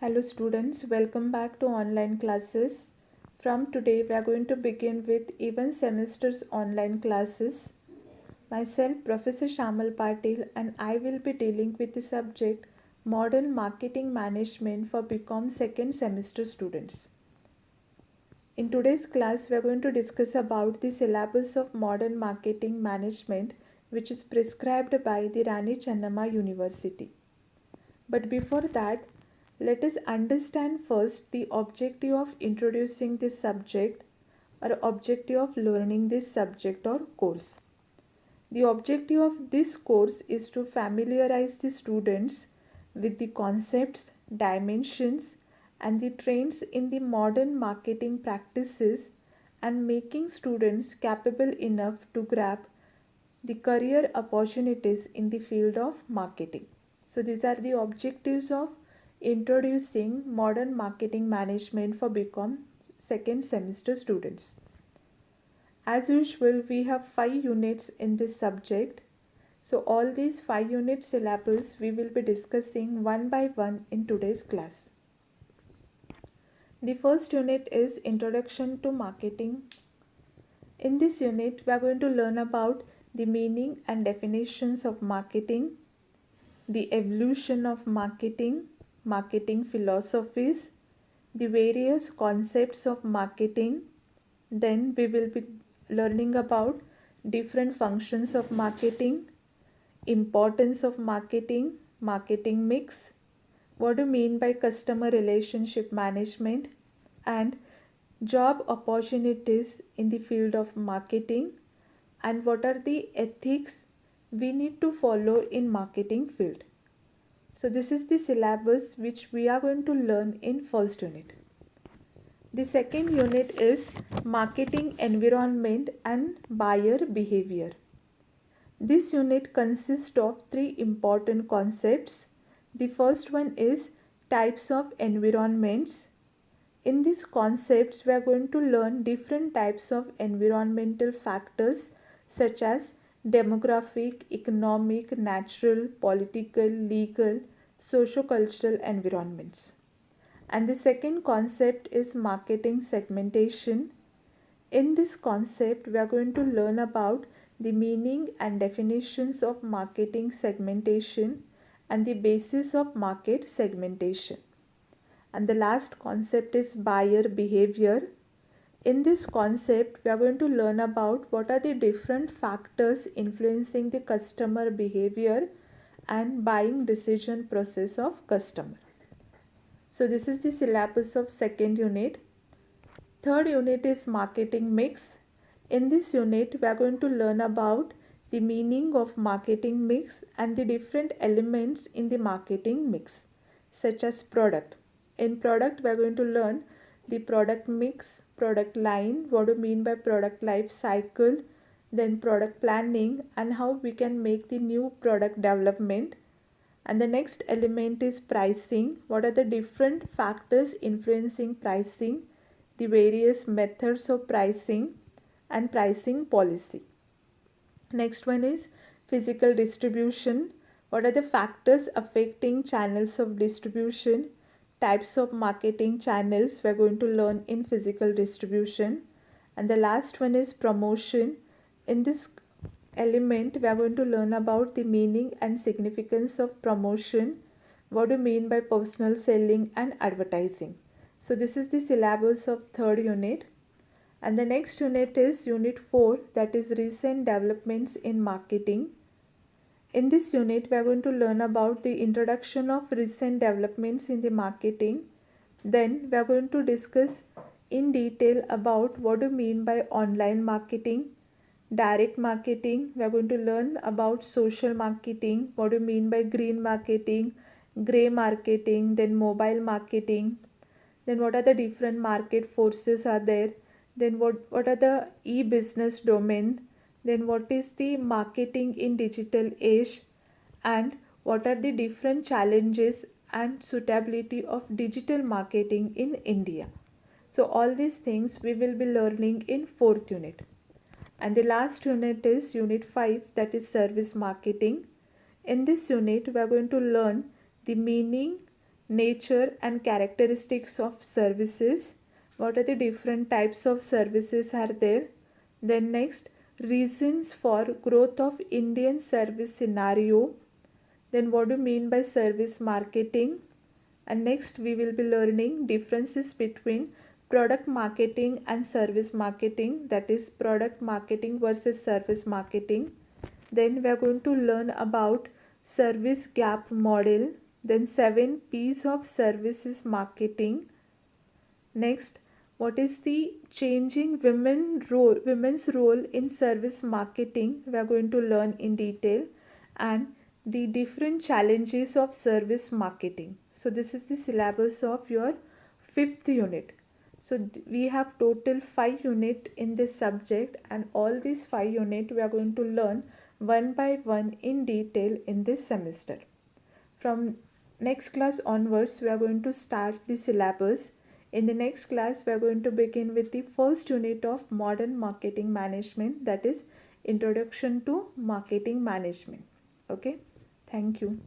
Hello students, welcome back to online classes. From today we are going to begin with even semester's online classes. Myself Professor Shamal Patil and I will be dealing with the subject Modern Marketing Management for BCom second semester students. In today's class we are going to discuss about the syllabus of Modern Marketing Management which is prescribed by the Rani Chennamma University. But before that, let us understand first the objective of introducing this subject or objective of learning this subject or course. The objective of this course is to familiarize the students with the concepts, dimensions, and the trends in the modern marketing practices and making students capable enough to grab the career opportunities in the field of marketing. So these are the objectives of introducing modern marketing management for BCom second semester students. As usual, we have 5 units in this subject. So all these 5 unit syllabus we will be discussing one by one in today's class. The first unit is Introduction to Marketing. In this unit, we are going to learn about the meaning and definitions of marketing, the evolution of marketing, marketing philosophies, the various concepts of marketing. Then we will be learning about different functions of marketing, importance of marketing, marketing mix, what do you mean by customer relationship management, and job opportunities in the field of marketing, and what are the ethics we need to follow in marketing field. So this is the syllabus which we are going to learn in first unit. The second unit is marketing environment and buyer behavior. This unit consists of 3 important concepts. The first one is types of environments. In these concepts, we are going to learn different types of environmental factors such as demographic, economic, natural, political, legal, socio-cultural environments. And the second concept is marketing segmentation. In this concept, we are going to learn about the meaning and definitions of marketing segmentation and the basis of market segmentation. And the last concept is buyer behavior. In this concept, we are going to learn about what are the different factors influencing the customer behavior and buying decision process of customer. So this is the syllabus of second unit. Third unit is marketing mix. In this unit, we are going to learn about the meaning of marketing mix and the different elements in the marketing mix, such as product. In product, we are going to learn the product mix, product line, what do you mean by product life cycle, then product planning and how we can make the new product development. And the next element is pricing. What are the different factors influencing pricing, the various methods of pricing and pricing policy. Next one is physical distribution. What are the factors affecting channels of distribution, types of marketing channels we are going to learn in physical distribution. And the last one is promotion. In this element, we are going to learn about the meaning and significance of promotion. What do you mean by personal selling and advertising? So this is the syllabus of third unit. And the next unit is unit 4, that is recent developments in marketing. In this unit, we are going to learn about the introduction of recent developments in the marketing. Then we are going to discuss in detail about what do you mean by online marketing, direct marketing. We are going to learn about social marketing, what do you mean by green marketing, gray marketing, then mobile marketing, then what are the different market forces are there, then what are the e-business domain, then what is the marketing in digital age, and what are the different challenges and suitability of digital marketing in India. So all these things we will be learning in fourth unit. And the last unit is unit 5, that is service marketing. In this unit, we are going to learn the meaning, nature and characteristics of services. What are the different types of services are there? Then next, reasons for growth of Indian service scenario. Then what do you mean by service marketing? And next we will be learning differences between product marketing and service marketing, that is product marketing versus service marketing. Then we are going to learn about service gap model, then 7 P's of services marketing. Next, what is the changing women's role in service marketing? We are going to learn in detail, and the different challenges of service marketing. So this is the syllabus of your 5th unit. So we have total 5 unit in this subject, and all these 5 unit we are going to learn one by one in detail in this semester. From next class onwards, we are going to start the syllabus. In the next class, we are going to begin with the first unit of modern marketing management, that is Introduction to Marketing Management. Okay, thank you.